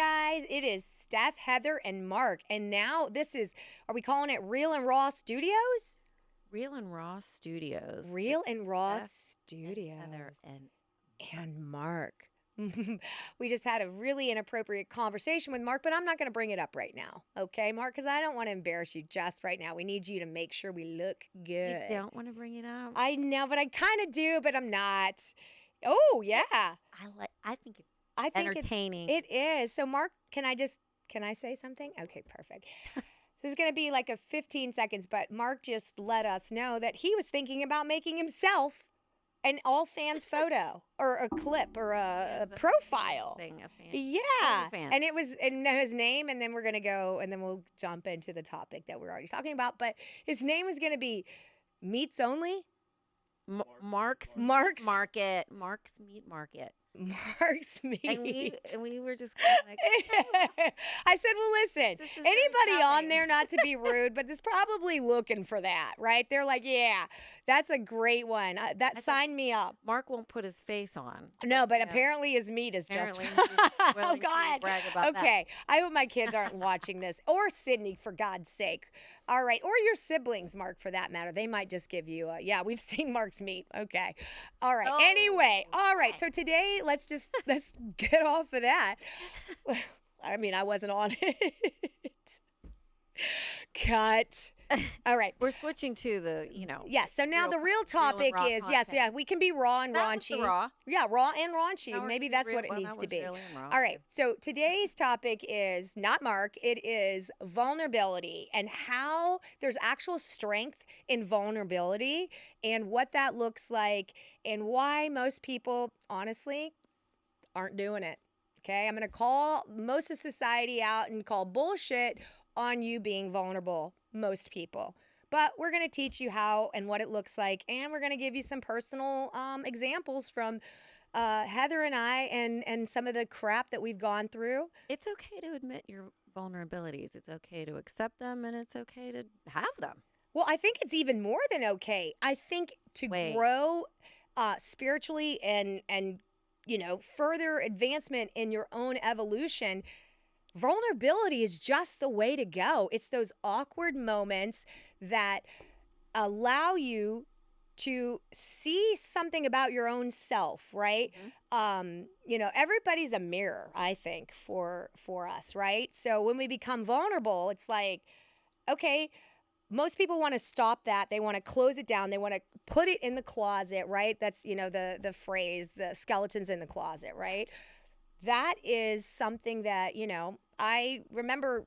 guys. It is Steph, Heather, and Mark. And now are we calling it Real and Raw Studios? Real and Raw Studios. Real and Raw Steph Studios. and Heather And Mark. We just had a really inappropriate conversation with Mark, but I'm not going to bring it up right now. Okay, Mark? Because I don't want to embarrass you just right now. We need you to make sure we look good. You don't want to bring it up? I know, but I kind of do, but I'm not. Oh, yeah. I think it's I think entertaining. It is. So, Mark, can I say something? Okay, perfect. This is going to be like a 15 seconds, but Mark just let us know that he was thinking about making himself an all fans photo or a clip or a profile. Yeah. And it was and his name, and then we're going to go and then we'll jump into the topic that we're already talking about. But his name was going to be Meats Only. Mark's Meat Market. Mark's Meat. And we were just kind of like, I said, well, listen, anybody on there, not to be rude, but is probably looking for that, right? They're like, yeah, that's a great one. Sign me up. Mark won't put his face on. No, but apparently his meat is just. Oh, God. Okay. I hope my kids aren't watching this. Or Sydney, for God's sake. All right. Or your siblings, Mark, for that matter. They might just give you yeah, we've seen Mark's meat. Okay. All right. Anyway. All right. So today, let's get off of that. I mean, I wasn't on it. Cut. All right. We're switching to the, Yes. So now the real topic is, we can be raw and raunchy. Raw. Yeah, raw and raunchy. Maybe that's what it needs to be. All right. So today's topic is not Mark. It is vulnerability and how there's actual strength in vulnerability and what that looks like and why most people, honestly, aren't doing it. Okay. I'm going to call most of society out and call bullshit on you being vulnerable. Most people. But we're going to teach you how and what it looks like, and we're going to give you some personal examples from Heather and I and some of the crap that we've gone through. It's okay to admit your vulnerabilities. It's okay to accept them, and it's okay to have them. Well, I think it's even more than okay. I think to grow spiritually and further advancement in your own evolution, vulnerability is just the way to go. It's those awkward moments that allow you to see something about your own self, right? Mm-hmm. Everybody's a mirror, I think, for us, right? So when we become vulnerable, it's like, okay, most people want to stop that. They want to close it down. They want to put it in the closet, right? That's, the phrase, the skeletons in the closet, right? That is something that, I remember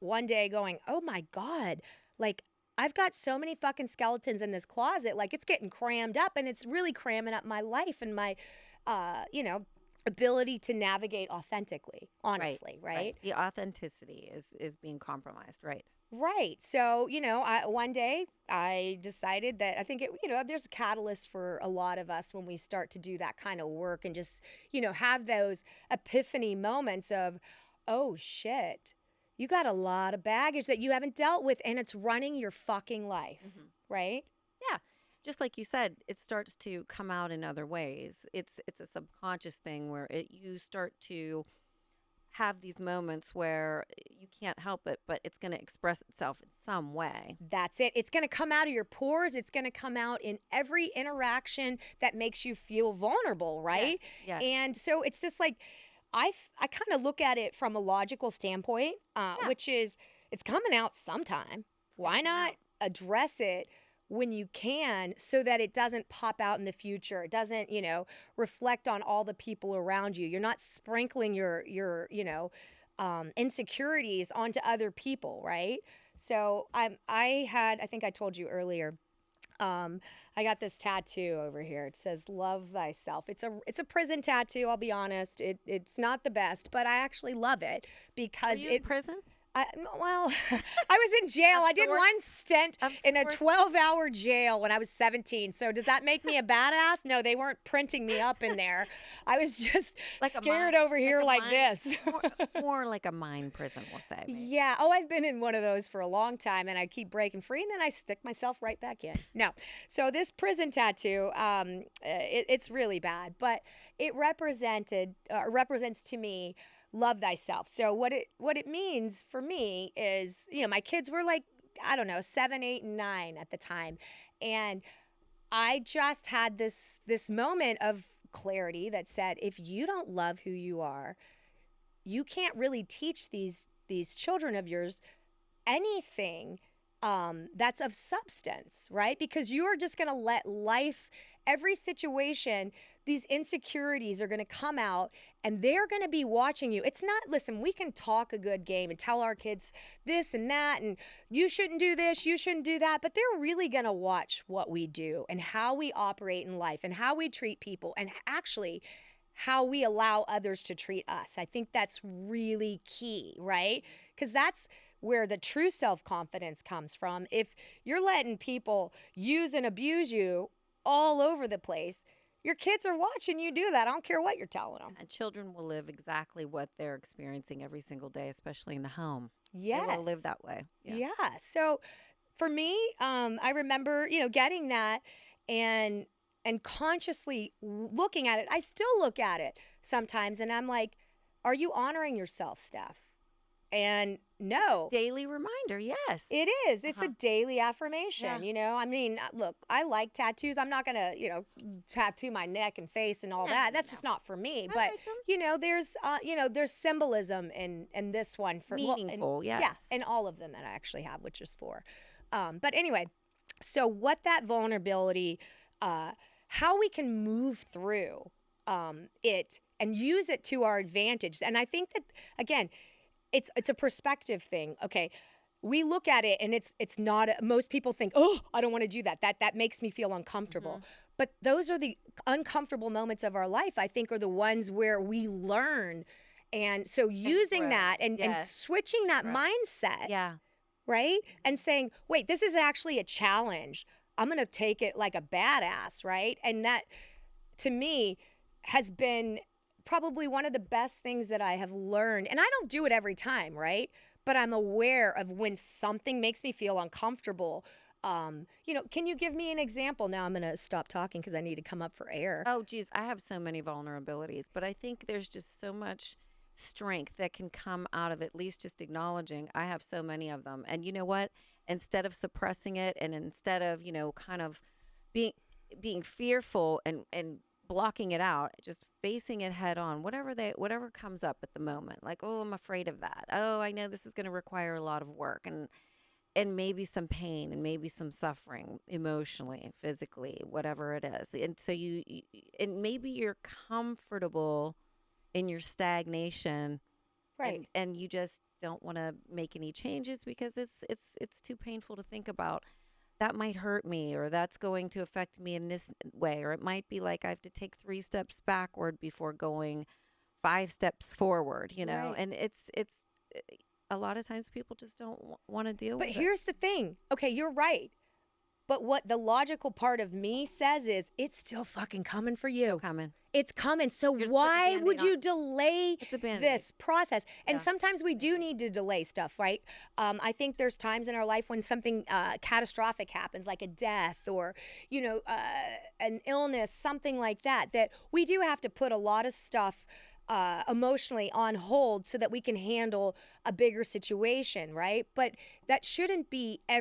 one day going, oh my God, like I've got so many fucking skeletons in this closet. Like it's getting crammed up and it's really cramming up my life and my, ability to navigate authentically, honestly, right? The authenticity is being compromised, right? Right. So, one day I decided that I think there's a catalyst for a lot of us when we start to do that kind of work and just, have those epiphany moments of, oh shit, you got a lot of baggage that you haven't dealt with and it's running your fucking life, right? Yeah. Just like you said, it starts to come out in other ways. It's a subconscious thing where you start to have these moments where you can't help it, but it's going to express itself in some way. That's it. It's going to come out of your pores. It's going to come out in every interaction that makes you feel vulnerable, right? Yes. And so it's just like, I kind of look at it from a logical standpoint, which is it's coming out sometime. Why not address it when you can so that it doesn't pop out in the future? It doesn't, reflect on all the people around you. You're not sprinkling your insecurities onto other people, right? So I think I told you earlier, I got this tattoo over here. It says "Love Thyself." It's a prison tattoo. I'll be honest. It's not the best, but I actually love it because in prison. I was in jail. I did one stint in a 12-hour jail when I was 17. So does that make me a badass? No, they weren't printing me up in there. I was just scared over here like this. More like a mine prison, we'll say. Maybe. Yeah. Oh, I've been in one of those for a long time, and I keep breaking free, and then I stick myself right back in. No. So this prison tattoo, it's really bad, but it represents to me love thyself. So what it means for me is, my kids were like, I don't know, 7, 8, and 9 at the time. And I just had this moment of clarity that said, if you don't love who you are, you can't really teach these children of yours anything that's of substance, right? Because you are just going to let life, every situation, these insecurities are going to come out and they're going to be watching you. It's not, listen, we can talk a good game and tell our kids this and that, and you shouldn't do this, you shouldn't do that, but they're really going to watch what we do and how we operate in life and how we treat people and actually how we allow others to treat us. I think that's really key, right? Because that's where the true self-confidence comes from. If you're letting people use and abuse you all over the place, your kids are watching you do that. I don't care what you're telling them. And children will live exactly what they're experiencing every single day, especially in the home. Yes. They will live that way. Yeah. So for me, I remember, getting that and consciously looking at it. I still look at it sometimes and I'm like, are you honoring yourself, Steph? And no. Daily reminder, yes. It is. It's a daily affirmation, Yeah. I mean, look, I like tattoos. I'm not going to, tattoo my neck and face and all that. That's just not for me. But, there's symbolism in this one for meaningful, yes. Yeah, and all of them that I actually have, which is 4. But anyway, so what that vulnerability, how we can move through it and use it to our advantage. And I think that, again, it's a perspective thing. Okay, we look at it and it's not. Most people think, oh, I don't want to do that. That makes me feel uncomfortable. But those are the uncomfortable moments of our life. I think are the ones where we learn. And so using that and switching that mindset. Yeah. Right. And saying, wait, this is actually a challenge. I'm going to take it like a badass. Right. And that to me has been probably one of the best things that I have learned. And I don't do it every time, right? But I'm aware of when something makes me feel uncomfortable. Can you give me an example? Now I'm going to stop talking because I need to come up for air. Oh, geez, I have so many vulnerabilities, but I think there's just so much strength that can come out of at least just acknowledging I have so many of them. And you know what? Instead of suppressing it and instead of, kind of being fearful and blocking it out, just facing it head on, whatever comes up at the moment. Like, oh, I'm afraid of that. Oh, I know this is going to require a lot of work and maybe some pain and maybe some suffering emotionally, physically, whatever it is. And so and maybe you're comfortable in your stagnation, right? And you just don't want to make any changes because it's too painful to think about. That might hurt me, or that's going to affect me in this way, or it might be like I have to take 3 steps backward before going 5 steps forward, Right. and it's a lot of times people just don't want to deal with it. But here's the thing. Okay, you're right. But what the logical part of me says is it's still fucking coming for you. Coming. It's coming. So You're just why putting a would Band-Aid you on. delay It's a Band-Aid. this process? And Yeah. sometimes we do need to delay stuff, right? I think there's times in our life when something catastrophic happens, like a death or, an illness, something like that, that we do have to put a lot of stuff emotionally on hold so that we can handle a bigger situation, right? But that shouldn't be I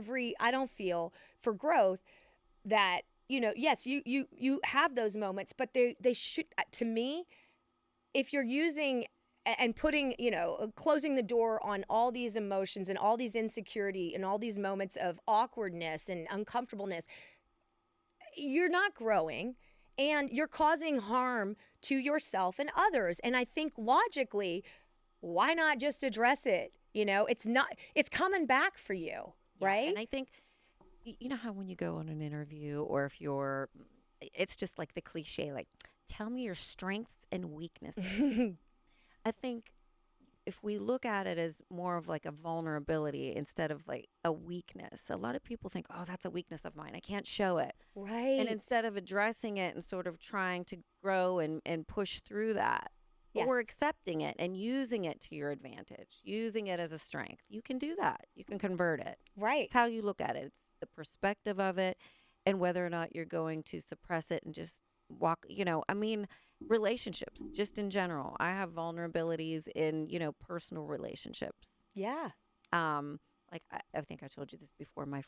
don't feel, for growth, that yes, you have those moments, but they should, to me, if you're using and putting, closing the door on all these emotions and all these insecurity and all these moments of awkwardness and uncomfortableness, you're not growing and you're causing harm to yourself and others. And I think logically, why not just address it? It's coming back for you, Yeah, right? and I think, you know how when you go on an interview or if it's just like the cliche, like, tell me your strengths and weaknesses. I think if we look at it as more of like a vulnerability instead of like a weakness, a lot of people think, oh, that's a weakness of mine. I can't show it. Right. And instead of addressing it and sort of trying to grow and push through that, Yes. or accepting it and using it to your advantage, using it as a strength, you can do that. You can convert it. Right. It's how you look at it. It's the perspective of it and whether or not you're going to suppress it and just walk, relationships, just in general. I have vulnerabilities in, personal relationships. Yeah. Like I think I told you this before. My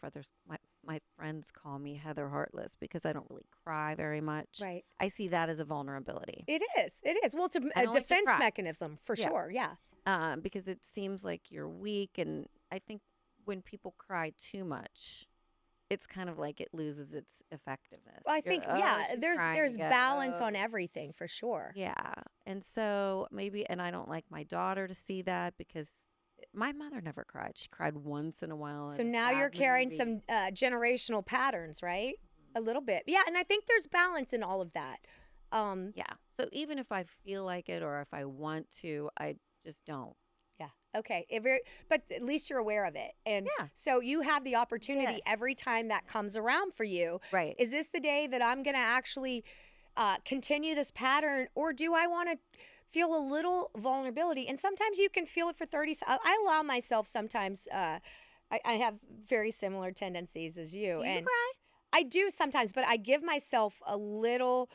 friends call me Heather Heartless because I don't really cry very much. Right. I see that as a vulnerability. It is. It is. Well, it's I a don't like to defense cry. mechanism for Yeah. sure. Yeah. Because it seems like you're weak, and I think when people cry too much, it's kind of like it loses its effectiveness. Well, I think She's there's crying there's again. balance Oh. on everything for sure. Yeah. And so and I don't like my daughter to see that because my mother never cried. She cried once in a while So at a now you're sad carrying movie. some generational patterns, right? A little bit. Yeah, and I think there's balance in all of that. Yeah. So even if I feel like it or if I want to, I just don't. Yeah. Okay. But at least you're aware of it. And Yeah. so you have the opportunity Yes. every time that comes around for you. Right. Is this the day that I'm going to actually continue this pattern, or do I want to feel a little vulnerability? And sometimes you can feel it for 30 seconds. I allow myself sometimes, I have very similar tendencies as you. Do you And cry? I do sometimes, but I give myself a little,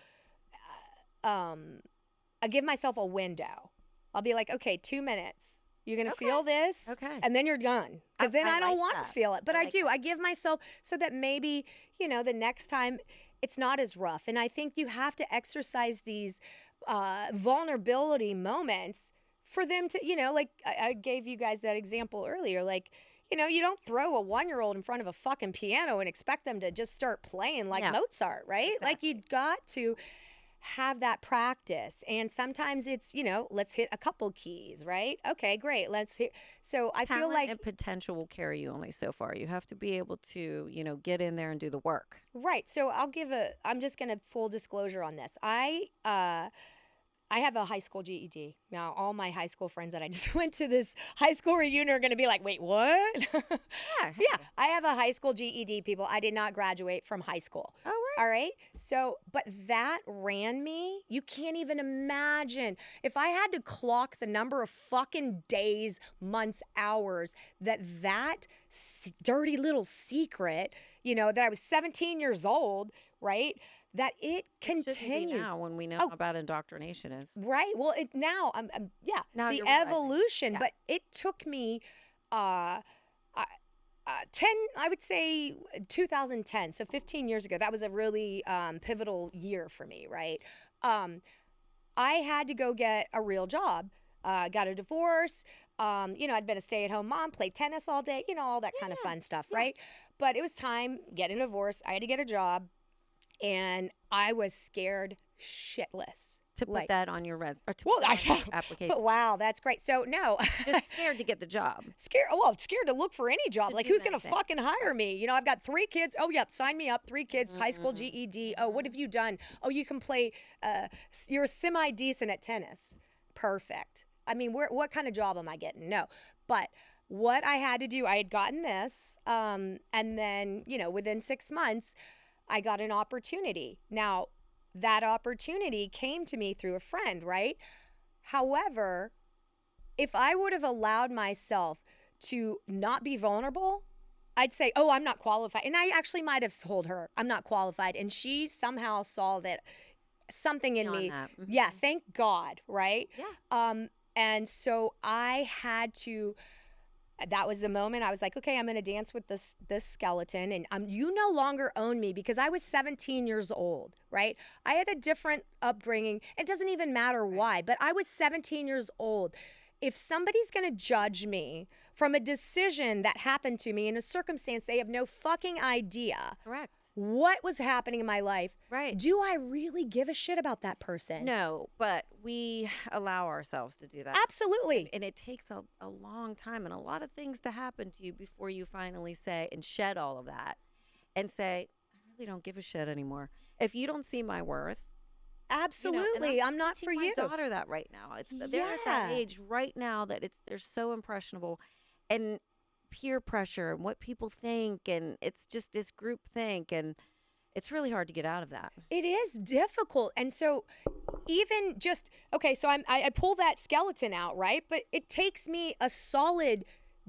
I give myself a window. I'll be like, okay, 2 minutes. You're going to Okay. feel this. Okay. And then you're done. Because then I I don't like want to that. feel it. But I I like do. that. I give myself so that maybe, the next time it's not as rough. And I think you have to exercise these vulnerability moments for them to, like I gave you guys that example earlier. Like, you don't throw a 1-year-old in front of a fucking piano and expect them to just start playing like No. Mozart, right? Like Exactly. you got to have that practice. And sometimes it's, let's hit a couple keys, right? Okay, great. Let's hit. So I feel Talent like, and potential will carry you only so far. You have to be able to, get in there and do the work. right. So I'm just going to full disclosure on this. I have a high school GED. Now, all my high school friends that I just went to this high school reunion are going to be like, wait, what? Yeah. Yeah, I have a high school GED, people. I did not graduate from high school. Oh, right. All right. So, but that ran me. You can't even imagine. If I had to clock the number of fucking days, months, hours that dirty little secret, that I was 17 years old, right? That it Shouldn't be continued. now when we know Oh. how bad indoctrination is. Right. Well, now yeah, Now the you're realizing. evolution, Yeah. but it took me uh, 10, I would say 2010, so 15 years ago. That was a really pivotal year for me, right? I had to go get a real job. Got a divorce. I'd been a stay-at-home mom, played tennis all day, all that kind of fun stuff, Yeah. right? But it was time getting a divorce. I had to get a job, and I was scared shitless. To put Like- that on your or to Well, put that on your application. But wow, that's great. So no, Just scared to get the job. scared to look for any job. To Like, do who's gonna anything. fucking hire me? I've got 3 kids. Oh yep, sign me up. 3 kids, high school GED. Oh, what have you done? Oh, you can play. You're semi decent at tennis. Perfect. I mean, what kind of job am I getting? No, but what I had to do, I had gotten this, and then within 6 months, I got an opportunity. Now, that opportunity came to me through a friend, right? However, if I would have allowed myself to not be vulnerable, I'd say, oh, I'm not qualified. And I actually might have told her I'm not qualified. And she somehow saw that something in Beyond me. that. Mhm. Yeah, thank God, right? Yeah. And so I had to, that was the moment I was like, okay, I'm going to dance with this skeleton, and you no longer own me, because I was 17 years old, right? I had a different upbringing. It doesn't even matter why, but I was 17 years old. If somebody's going to judge me from a decision that happened to me in a circumstance they have no fucking idea Correct. what was happening in my life, Right. do I really give a shit about that person? No, but we allow ourselves to do that. Absolutely. And it takes a long time and a lot of things to happen to you before you finally say and shed all of that and say, I really don't give a shit anymore. If you don't see my worth, Absolutely. I'm not for teaching you. my daughter that right now. They're at that Yeah. age right now that they're so impressionable, and peer pressure and what people think, and it's just this group think, and it's really hard to get out of that. It is difficult. And so even just, okay, so I pull that skeleton out, right? But it takes me a solid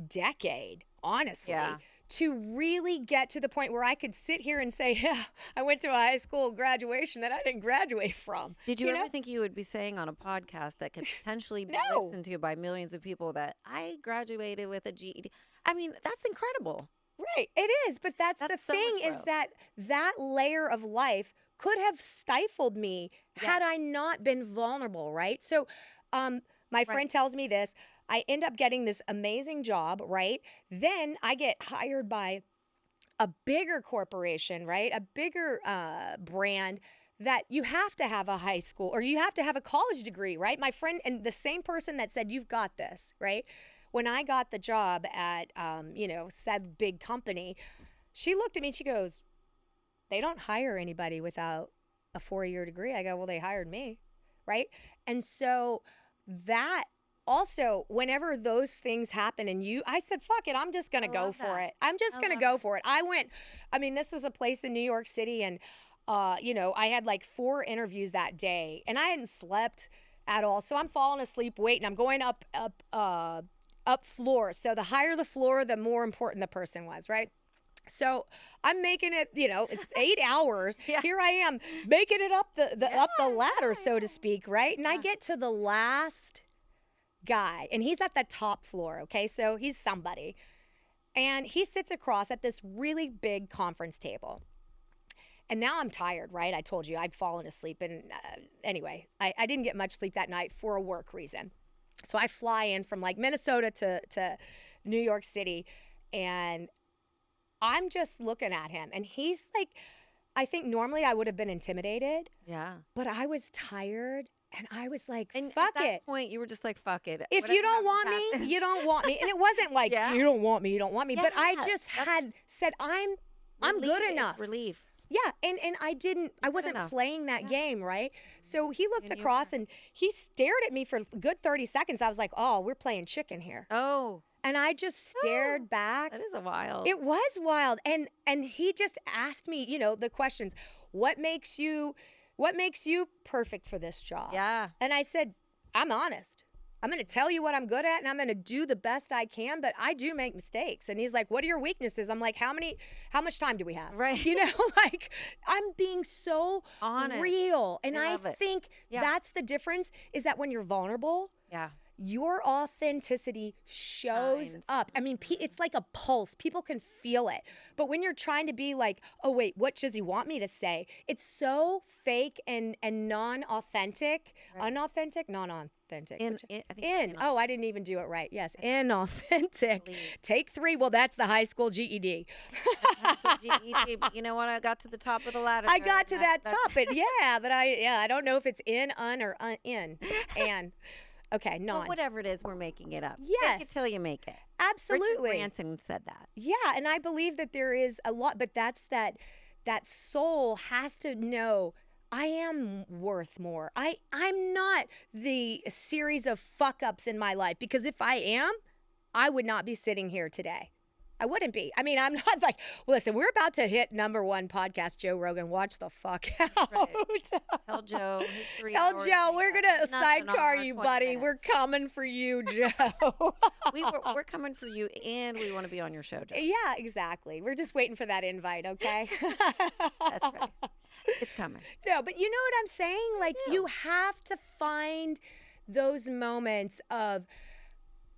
decade, honestly, Yeah. to really get to the point where I could sit here and say, yeah, I went to a high school graduation that I didn't graduate from. Did you ever think you would be saying on a podcast that could potentially be No. listened to by millions of people that I graduated with a GED? I mean, that's incredible. Right. It is. But that's the That's so thing much is growth. that layer of life could have stifled me had I not been vulnerable. Right. So my friend tells me this. I end up getting this amazing job. Right. Then I get hired by a bigger corporation, right? A bigger brand that you have to have a high school or you have to have a college degree, right? My friend and the same person that said, you've got this, right? When I got the job at, said big company, she looked at me and she goes, they don't hire anybody without a 4-year degree. I go, well, they hired me, right? And so that also, whenever those things happen and I said, fuck it, I'm just going to I go love for that. it. I'm just I going to love go for it. This was a place in New York City and, I had like 4 interviews that day and I hadn't slept at all. So I'm falling asleep waiting. I'm going up floor. So the higher the floor, the more important the person was, right? So I'm making it, it's 8 hours. Yeah. Here I am making it up up the ladder, so to speak, right? And I get to the last guy and he's at the top floor, okay? So he's somebody. And he sits across at this really big conference table. And now I'm tired, right? I told you I'd fallen asleep. And anyway, I didn't get much sleep that night for a work reason. So I fly in from like Minnesota to New York City and I'm just looking at him and he's like, I think normally I would have been intimidated. Yeah. But I was tired and I was like, And fuck at that it. point, you were just like, fuck it. If you don't want me, you don't want me. And it wasn't like, Yeah. you don't want me, you don't want me. But I Yeah, just that's had said, I'm good enough. Relief. Yeah, and I wasn't enough. playing that game, right? So he looked You knew across and he stared at me for a good 30 seconds. I was like, oh, we're playing chicken here. Oh, And I just stared back. that is a wild. It was wild. And he just asked me, the questions. What makes you perfect for this job? Yeah. And I said, I'm honest. I'm going to tell you what I'm good at and I'm going to do the best I can, but I do make mistakes. And he's like, what are your weaknesses? I'm like, how much time do we have? Right. Like I'm being so Honest. real. And I love it. think Yeah. that's the difference is that when you're vulnerable, Yeah. your authenticity shows Shines. up. I mean, it's like a pulse. People can feel it. But when you're trying to be like, oh, wait, what does he want me to say? It's so fake and non-authentic. Right. Unauthentic? Non-authentic. I think Oh, I didn't even do it right. Yes, inauthentic. Believe. Take 3. Well, that's the high school GED. GED, but you know what? I got to the top of the ladder. I there, got to and that top, but I don't know if it's in, or in. And. Okay, Well, non. whatever it is, we're making it up. Fake Yes. it till you make it. Absolutely. Richard Branson said that. Yeah, and I believe that there is a lot, but that's that soul has to know I am worth more. I'm not the series of fuck ups in my life because if I am, I would not be sitting here today. I wouldn't be. I mean, I'm not like, listen, we're about to hit #1 podcast, Joe Rogan. Watch the fuck out. Right. Tell Joe. his 3 Tell hours Joe, we we're got going to nothing on sidecar our you, 20 buddy. minutes. We're coming for you, Joe. We're coming for you, and we want to be on your show, Joe. Yeah, exactly. We're just waiting for that invite, okay? That's right. It's coming. No, but you know what I'm saying? Like, do. you have to find those moments of,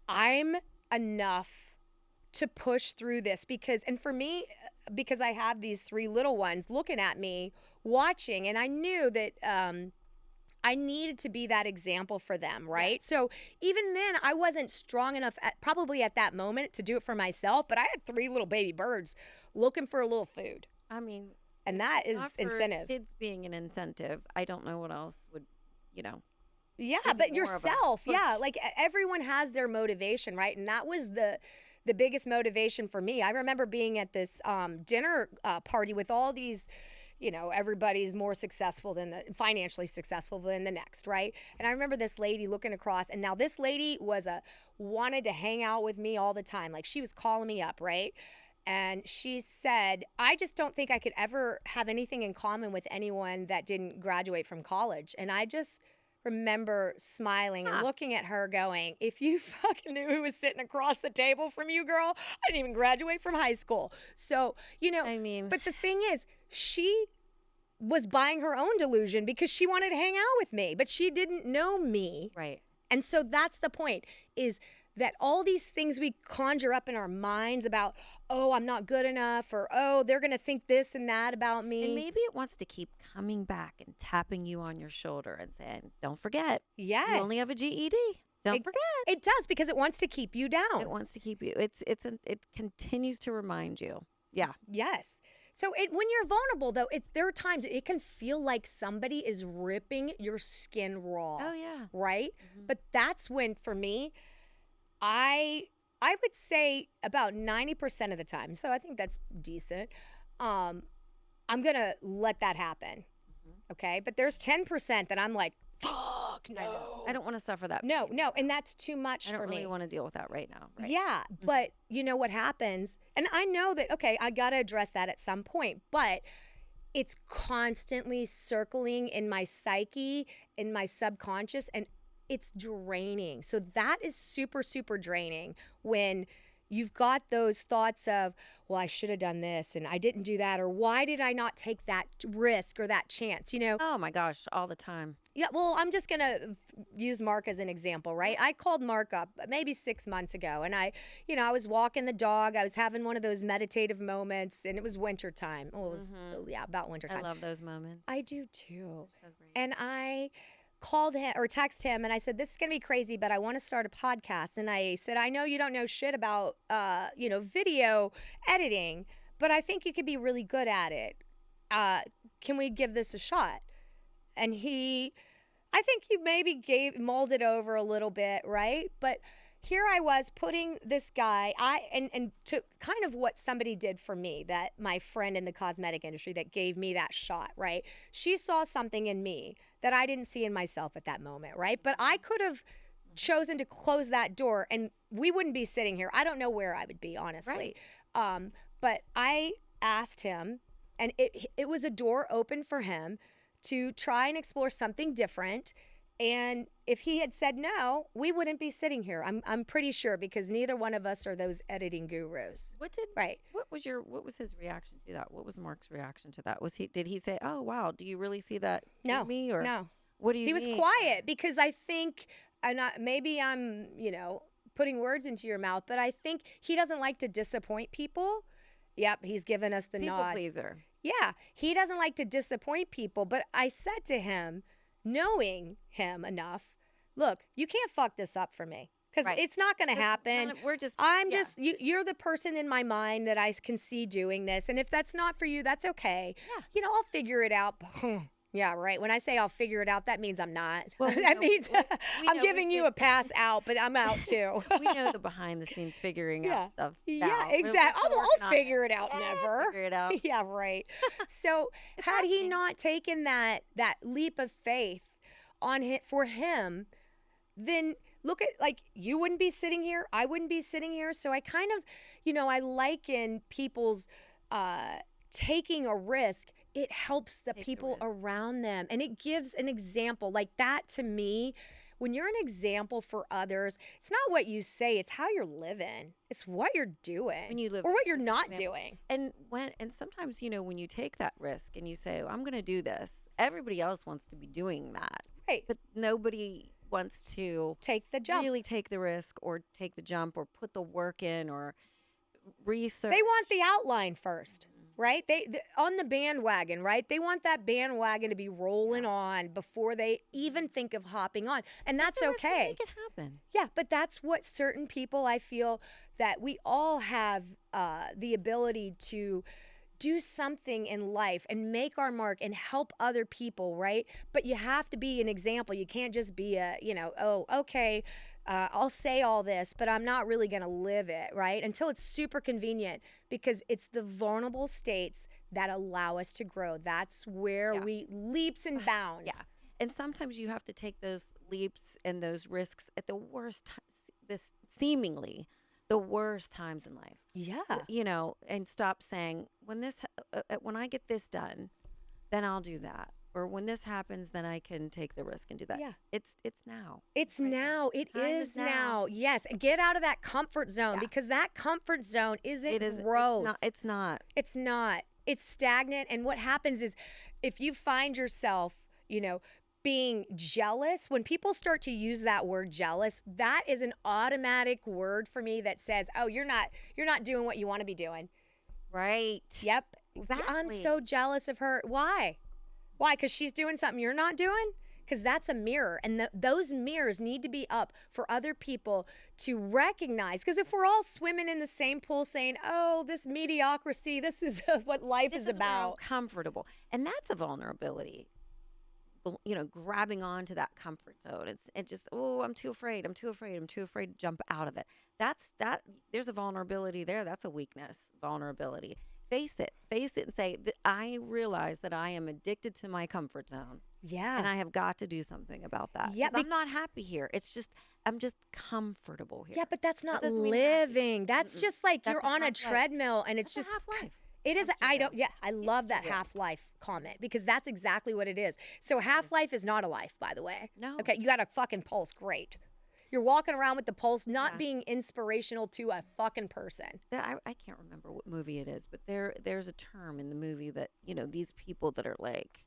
I'm enough to push through this and for me, because I have these 3 little ones looking at me, watching, and I knew that I needed to be that example for them, right? So even then, I wasn't strong enough, probably at that moment, to do it for myself, but I had 3 little baby birds looking for a little food. I mean, And that is not for incentive. kids being an incentive. I don't know what else would, Yeah, give but more of a yourself, yeah, push. like everyone has their motivation, right? And that was the biggest motivation for me. I remember being at this dinner party with all these, everybody's more successful financially successful than the next, right? And I remember this lady looking across, and now this lady wanted to hang out with me all the time. Like she was calling me up, right? And she said, I just don't think I could ever have anything in common with anyone that didn't graduate from college. And I just remember smiling and Huh. looking at her going, if you fucking knew who was sitting across the table from you, girl, I didn't even graduate from high school. So, I mean, but the thing is, she was buying her own delusion because she wanted to hang out with me, but she didn't know me. right. And so that's the point, is that all these things we conjure up in our minds about, oh, I'm not good enough, or oh, they're going to think this and that about me. And maybe it wants to keep coming back and tapping you on your shoulder and saying, don't forget, Yes. you only have a GED. Don't forget. It does, because it wants to keep you down. It wants to keep you. It continues to remind you. Yeah. Yes. So when you're vulnerable, though, there are times it can feel like somebody is ripping your skin raw. Oh, yeah. Right? Mm-hmm. But that's when, for me, I would say about 90% of the time, so I think that's decent, I'm going to let that happen. Okay? But there's 10% that I'm like, fuck, no. I don't want to suffer that. No, pain. no. And that's too much I don't for really me. want to deal with that right now. Right? Yeah, but you know what happens? And I know that, okay, I got to address that at some point, but it's constantly circling in my psyche, in my subconscious, and it's draining. So that is super, super draining when you've got those thoughts of, well, I should have done this and I didn't do that, or why did I not take that risk or that chance, Oh my gosh, all the time. Yeah, well, I'm just going to use Mark as an example, right? I called Mark up maybe 6 months ago, and I was walking the dog. I was having one of those meditative moments, and it was wintertime. Well, it was, about I wintertime. love those moments. I do too. So great. And I called him or texted him, and I said, this is going to be crazy, but I want to start a podcast. And I said, I know you don't know shit about, video editing, but I think you could be really good at it. Can we give this a shot? And I think you maybe molded over a little bit, right? But here I was putting this guy, and to kind of what somebody did for me, that my friend in the cosmetic industry that gave me that shot, right? She saw something in me that I didn't see in myself at that moment, right? But I could have chosen to close that door and we wouldn't be sitting here. I don't know where I would be, honestly. Right. But I asked him, and it was a door open for him to try and explore something different. And if he had said no, we wouldn't be sitting here. I'm pretty sure, because neither one of us are those editing gurus. What was his reaction to that? What was Mark's reaction to that? Did he say, "Oh wow, do you really see that No, in me?" Or no. What do you He mean? was quiet, because I think, maybe I'm, putting words into your mouth, but I think he doesn't like to disappoint people. Yep, he's given us the People nod. pleaser. Yeah, he doesn't like to disappoint people, but I said to him, knowing him enough, look, you can't fuck this up for me, because Right. it's not going to happen. We're just. I'm yeah. just, you're the person in my mind that I can see doing this. And if that's not for you, that's okay. Yeah. I'll figure it out. Yeah, right. When I say I'll figure it out, that means I'm not. Well, That means we I'm know giving we you can- a pass out, but I'm out too. We know the behind the scenes figuring Yeah. out stuff. Yeah, now. We're exactly. still working I'll on it. figure it out. Yeah, Never. Figure it out. Yeah, right. So had he happening. not taken that leap of faith for him, then look at, like, you wouldn't be sitting here, I wouldn't be sitting here. So I kind of, I liken people's taking a risk. It helps the Take the people risk. around them, and it gives an example. Like, that to me, when you're an example for others, it's not what you say, it's how you're living. It's what you're doing. When you live or what you're as an not example. doing. And sometimes, when you take that risk and you say, "I'm going to do this," everybody else wants to be doing that, Right. but nobody wants to Take the jump. really take the risk or take the jump or put the work in or research. They want the outline first, right? They on the bandwagon, right? They want that bandwagon to be rolling on before they even think of hopping on. And that's the risk and okay. Make it happen. Yeah, but that's what certain people, I feel that we all have the ability to do something in life and make our mark and help other people, right? But you have to be an example. You can't just be okay, I'll say all this, but I'm not really going to live it, right? Until it's super convenient, because it's the vulnerable states that allow us to grow. That's where Yeah. we leaps and bounds. Yeah. And sometimes you have to take those leaps and those risks at the worst seemingly the worst times in life. Yeah. And stop saying, when I get this done, then I'll do that. or when this happens, then I can take the risk and do that. Yeah. It's now. It's right now. It Time is is now. now. Yes. Get out of that comfort zone Yeah. because that comfort zone isn't It is. growth. It's not. It's not. It's stagnant. And what happens is if you find yourself, being jealous, when people start to use that word jealous, that is an automatic word for me that says, oh, you're not doing what you want to be doing. Right. Yep. Exactly. I'm so jealous of her. Why? Why? Because she's doing something you're not doing? Because that's a mirror. And those mirrors need to be up for other people to recognize. Because if we're all swimming in the same pool saying, oh, this mediocrity, this is what life is This is where I'm about. comfortable, and that's a vulnerability. Grabbing onto that comfort zone. It just, oh, I'm too afraid. I'm too afraid. I'm too afraid to jump out of it. There's a vulnerability there. That's a weakness, vulnerability. Face it and say that I realize that I am addicted to my comfort zone. Yeah. And I have got to do something about that. Yeah, 'Cause I'm not happy here. I'm just comfortable here. Yeah, but that's not doesn't mean happy. living. That's just like That's you're a on a half-life. treadmill and it's That's a just half-life. it is. That's I surreal. don't. Yeah, I love that surreal. half-life comment because that's exactly what it is. So half-life is not a life, by the way. No. Okay, you got a fucking pulse. Great. You're walking around with the pulse, not Yeah. being inspirational to a fucking person. I can't remember what movie it is, but there's a term in the movie that, these people that are like,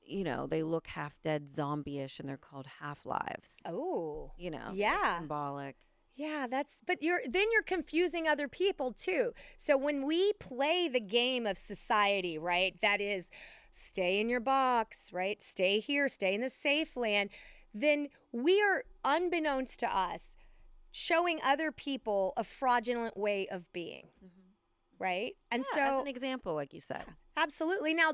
they look half dead zombie-ish and they're called half-lives. Oh. They're Yeah. symbolic. Yeah, but you're confusing other people too. So when we play the game of society, right? That is stay in your box, right? Stay here, stay in the safe land, then we are unbeknownst to us showing other people a fraudulent way of being. Right? And Yeah, as so an example, like you said. absolutely. Now,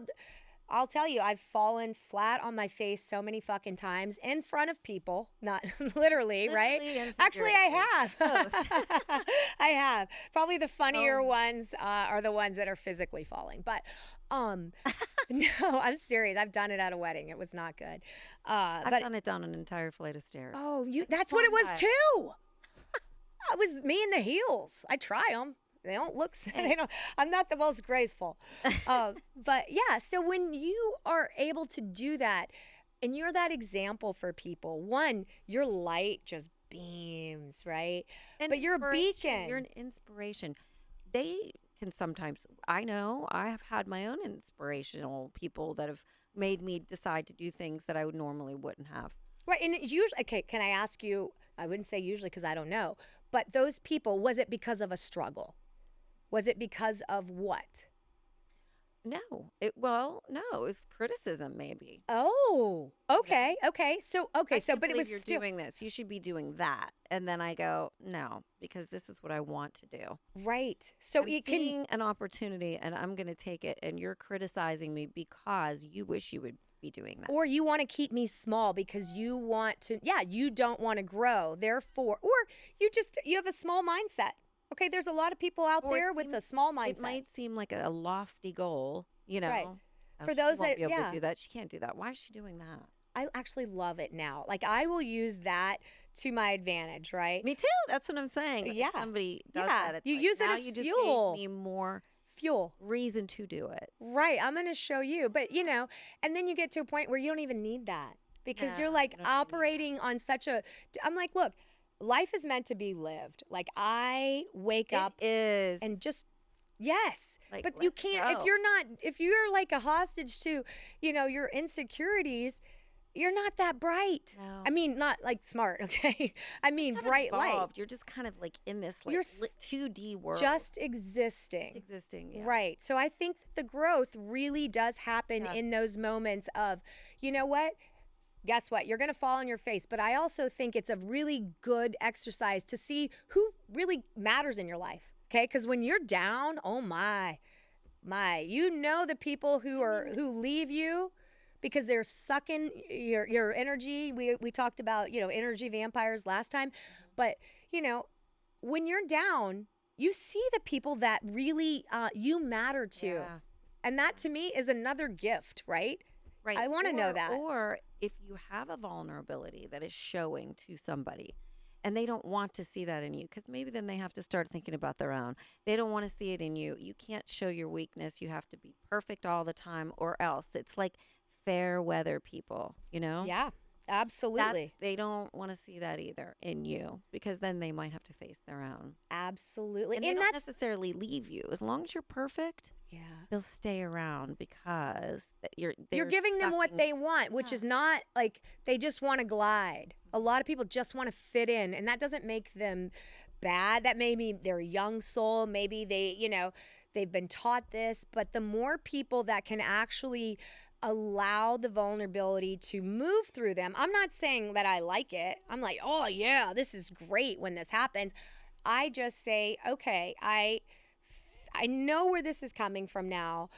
I'll tell you, I've fallen flat on my face so many fucking times in front of people, not literally, right? Literally and Actually, I figuratively. have. I have. Probably the funnier Oh. ones are the ones that are physically falling. But no, I'm serious. I've done it at a wedding. It was not good. I've But done it down an entire flight of stairs. oh, It's that's what it fun was time. too. It was me in the heels. I try them. They don't look. They don't. I'm not the most graceful. But yeah. So when you are able to do that, and you're that example for people, one, your light just beams, right? An But you're a inspiration. beacon. You're an inspiration. They can sometimes, I know, I have had my own inspirational people that have made me decide to do things that I would normally wouldn't have. Right. And it's usually, okay, can I ask you? I wouldn't say usually because I don't know. But those people, was it because of a struggle? Was it because of what? No, it was criticism maybe. Oh, okay, okay. So, okay, I so, can't but it believe was you're still doing this. You should be doing that. And then I go, no, because this is what I want to do. right. So I'm it can, seeing an opportunity and I'm going to take it. And you're criticizing me because you wish you would be doing that. or you want to keep me small because you want to, yeah, you don't want to grow. Therefore, or you have a small mindset. Okay, there's a lot of people out Or it there with a seems- small It mindset. might seem like a lofty goal, Right. Oh, For she those won't that- be able yeah. to do that. She can't do that. Why is she doing that? I actually love it now. Like I will use that to my advantage, right? Me too. That's what I'm saying. If Yeah. somebody does Yeah. that, it's You like, use it now as you just fuel. gave me more Fuel. reason to do it. Right. I'm going to show you. But, and then you get to a point where you don't even need that because you're No, like you don't even need that. operating on such a. I'm like, look, life is meant to be lived. Like I wake up It is. and just. Yes. Like, But you let's can't, go. if you're like a hostage to, your insecurities, you're not that bright. No. I mean, not like smart, okay? I mean, Kind of bright light. evolved. You're just kind of like in this like You're s- 2D world. Just existing. Just existing. Yeah. Right. So I think that the growth really does happen Yeah. in those moments of, you know what? Guess what? You're going to fall on your face. But I also think it's a really good exercise to see who really matters in your life. Okay? Because when you're down, oh my, the people who leave you because they're sucking your energy. We talked about, energy vampires last time. But, when you're down, you see the people that really you matter to. Yeah. And that to me is another gift, right? Right. I wanna know that. Or if you have a vulnerability that is showing to somebody and they don't want to see that in you, because maybe then they have to start thinking about their own. They don't want to see it in you. You can't show your weakness. You have to be perfect all the time or else. It's like fair weather people, you know? Yeah, absolutely. They don't want to see that either in you, because then they might have to face their own. Absolutely. And they And don't that's, necessarily leave you. As long as you're perfect, yeah. they'll stay around because You're they're giving them what sucking. they want, which Yeah. is not like they just want to glide. A lot of people just want to fit in, and that doesn't make them bad. That may be their young soul. Maybe they've been taught this, but the more people that can actually allow the vulnerability to move through them. I'm not saying that I like it. I'm like, "Oh yeah, this is great when this happens." I just say, "Okay, I know where this is coming from now.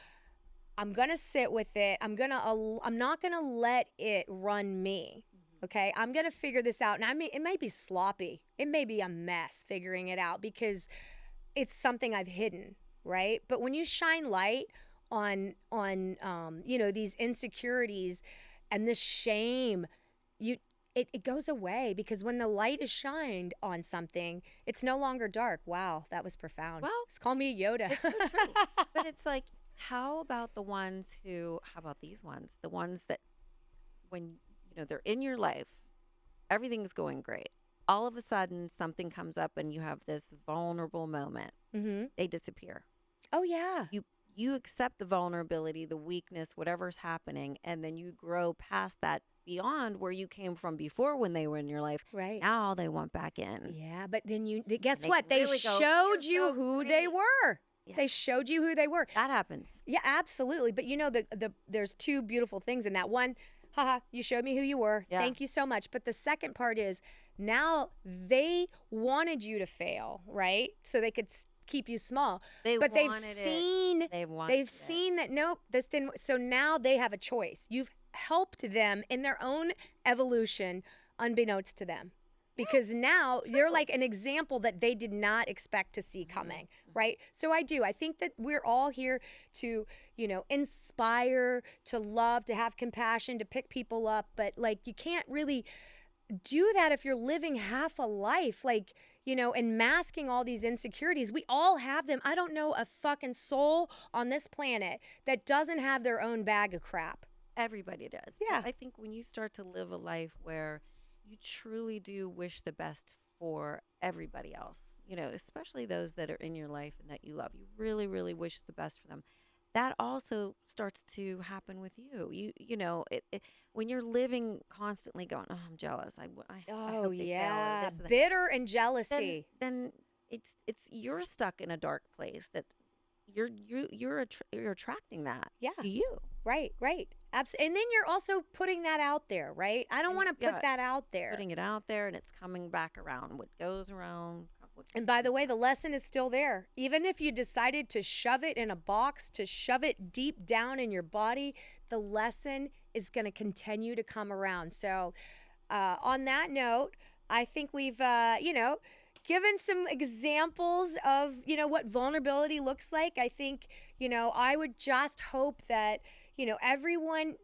I'm going to sit with it. I'm not going to let it run me. Okay? I'm going to figure this out. And it might be sloppy. It may be a mess figuring it out because it's something I've hidden, right? But when you shine light on these insecurities and this shame, it goes away because when the light is shined on something, it's no longer dark. Wow, that was profound. Well, Just call me Yoda. it's so true. But it's like, how about how about these ones? The ones that when, they're in your life, everything's going great. All of a sudden, something comes up and you have this vulnerable moment. Mm-hmm. They disappear. Oh yeah. You accept the vulnerability, the weakness, whatever's happening, and then you grow past that beyond where you came from before when they were in your life. Right. Now they want back in. Yeah, but then guess they what? They really go, showed "You're you so who they great." were. Yeah. They showed you who they were. That happens. Yeah, absolutely. But there's two beautiful things in that. One, haha, you showed me who you were. Yeah. Thank you so much. But the second part is now they wanted you to fail, right? So they could keep you small. But they've seen that nope, this didn't. So now they have a choice. You've helped them in their own evolution, unbeknownst to them. Because now you're like an example that they did not expect to see coming, right? So I think that we're all here to, inspire, to love, to have compassion, to pick people up. But like, you can't really do that if you're living half a life, like, and masking all these insecurities. We all have them. I don't know a fucking soul on this planet that doesn't have their own bag of crap. Everybody does. Yeah. But I think when you start to live a life where you truly do wish the best for everybody else, especially those that are in your life and that you love, you really, really wish the best for them. That also starts to happen with you. When you're living constantly going, oh, I'm jealous. I Oh hope they fail, or this and that," bitter and jealousy. then it's you're stuck in a dark place that you're attracting that to you. Right. Absolutely. And then you're also putting that out there, right? I don't want to put that out there. Putting it out there, and it's coming back around. What goes around. And by the way, the lesson is still there. Even if you decided to shove it in a box, to shove it deep down in your body, the lesson is going to continue to come around. So on that note, I think we've, given some examples of, what vulnerability looks like. I think, I would just hope that, everyone,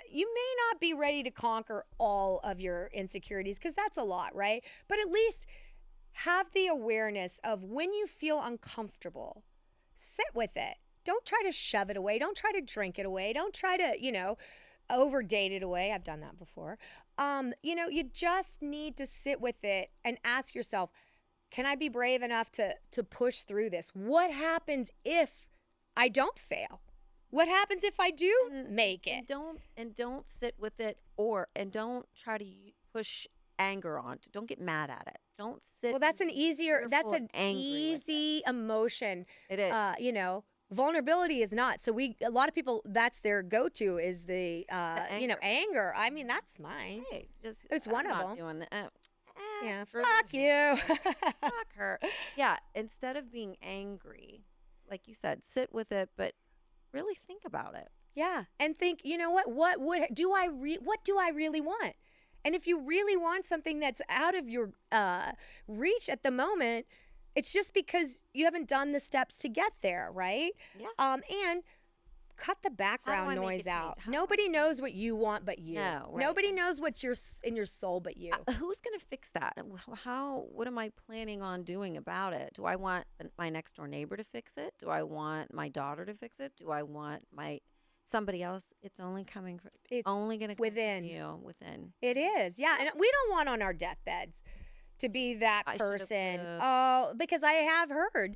you may not be ready to conquer all of your insecurities because that's a lot, right? But at least have the awareness of when you feel uncomfortable, sit with it. Don't try to shove it away. Don't try to drink it away. Don't try to, overdate it away. I've done that before. You just need to sit with it and ask yourself, can I be brave enough to push through this? What happens if I don't fail? What happens if I do make it? And don't sit with it, and don't try to push anger on. Don't get mad at it. Don't sit. Well, that's an easy emotion. It is. Vulnerability is not. So a lot of people, that's their go-to is the anger. I mean, that's mine. Hey, it's one of them. Doing that. Yeah, fuck you. Fuck her. Yeah, instead of being angry, like you said, sit with it, but really think about it. Yeah, and think, what do I really want? And if you really want something that's out of your reach at the moment, it's just because you haven't done the steps to get there, right? Yeah. And cut the background noise out. Nobody knows what you want but you. No, right. Nobody knows what's in your soul but you. Who's going to fix that? What am I planning on doing about it? Do I want my next door neighbor to fix it? Do I want my daughter to fix it? Do I want my somebody else, it's only coming from, It's only going to come within. from you within. It is, yeah. And we don't want on our deathbeds to be that I should've person. lived. Oh, because I have heard.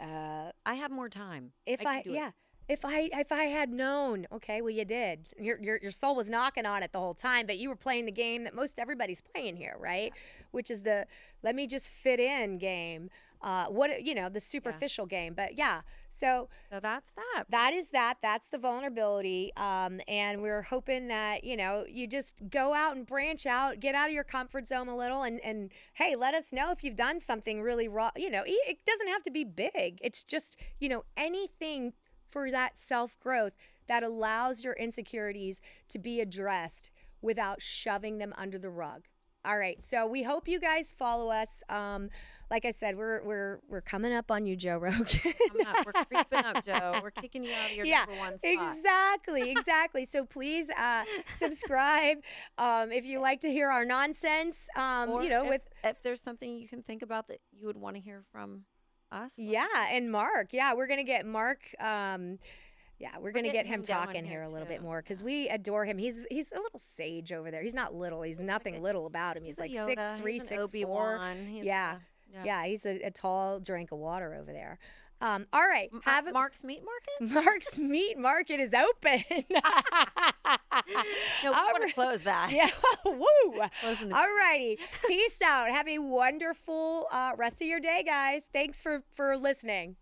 I have more time. If I can do it. if I had known, okay, well you did. Your soul was knocking on it the whole time, but you were playing the game that most everybody's playing here, right? Which is the let me just fit in game. The superficial game. But yeah, so that's that. That's the vulnerability. And we're hoping that, you just go out and branch out, get out of your comfort zone a little and hey, let us know if you've done something really raw. It doesn't have to be big. It's just, anything for that self-growth that allows your insecurities to be addressed without shoving them under the rug. All right, so we hope you guys follow us. Like I said, we're coming up on you, Joe Rogan. We're creeping up, Joe. We're kicking you out of your number one spot. Exactly. So please subscribe if you like to hear our nonsense. Or if there's something you can think about that you would want to hear from us. Yeah, and Mark. Yeah, we're gonna get Mark. We're going to get him talking here a little bit more because we adore him. He's a little sage over there. He's not little. He's nothing little about him. He's like 6'3", 6'4". Yeah, he's a tall drink of water over there. All right. Mark's Meat Market? Mark's Meat Market is open. No, we want to close that. Yeah. Woo. All righty. Peace out. Have a wonderful rest of your day, guys. Thanks for listening.